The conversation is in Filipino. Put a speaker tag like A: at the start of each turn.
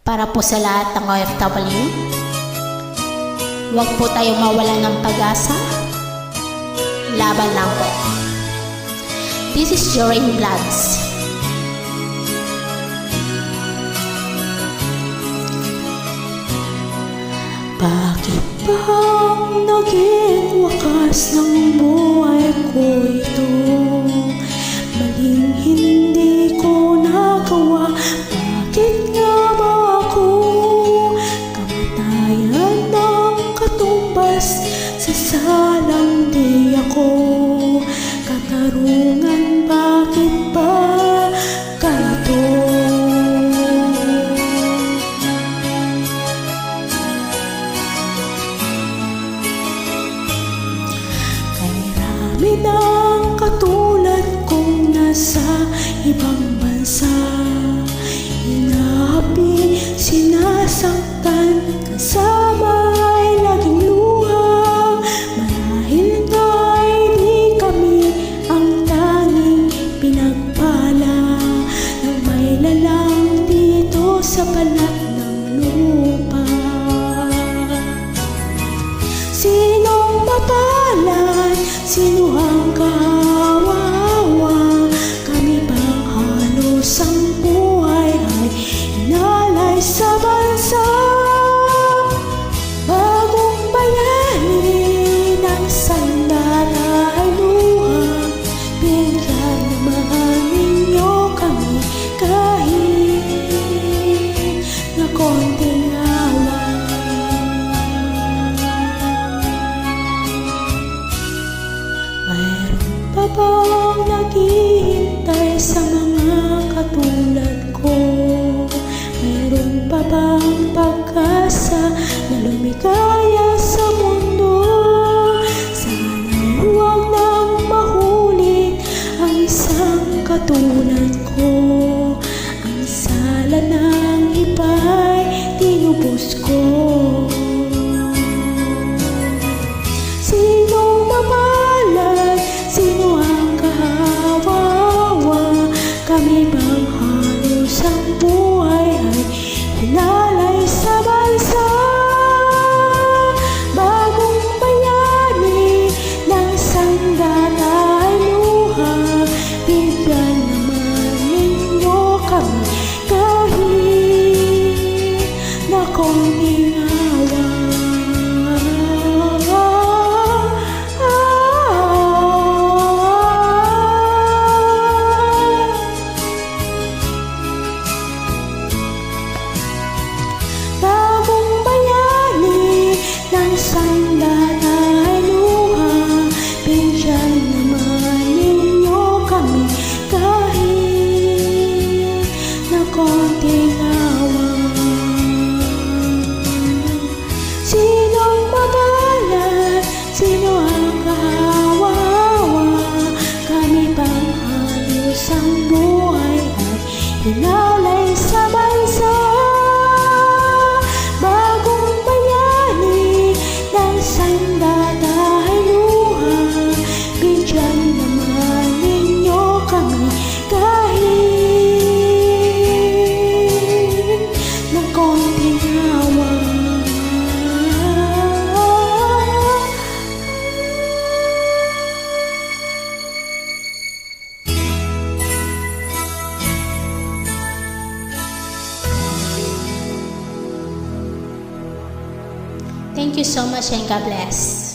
A: Para po sa lahat ng OFW, huwag po tayong mawala ng pag-asa. Laban lang po. This is Jorin Vlogs.
B: Bakit bang naging wakas ng buhay ko ito? Maling hindi ko nagawa. Bakit nga ba ako kamatayan ng katumbas? Sa salang di ako katarungan. Bakit ba ganito? Marami ng katulad kong nasa ibang bansa, hinahapi, sinasaktan, kasama ay laging luha. Marahil nga'y di kami ang tanging pinagpala ng may lalang dito sa balat ng lupa. Sinong mapalad? Sino ang kawawa? Kami bang halos ang buhay ay inalay sa bansa? Bagong bayani ng sandata ay luha. Bigyan naman ninyo kami kahit na konting awa. Mayroon pa bang naghihintay sa mga katulad ko? Mayroon pa bang pag-asa na lumikaya sa mundo? Sana'y huwag nang mahuli ang isang katulad ko. Ang sala ng iba'y tinubos ko. Sinong mapalad? Sino ang kawawa? Kami bang halos ang buhay ay hinalay sa bansa? Bagong bayani ng sandata ay luha. Bigyan naman ninyo kami kahit na konting awa. Sandata ay luha. Bigyan naman ninyo kami kahit na konting awa. Sinong mapalad? Sino ang kawawa? Kami bang halos ang buhay ay hinalay sa bansa? Sandata ay luha. Bigyan naman ninyo kami kahit ng konting awa.
A: Thank you so much and God bless.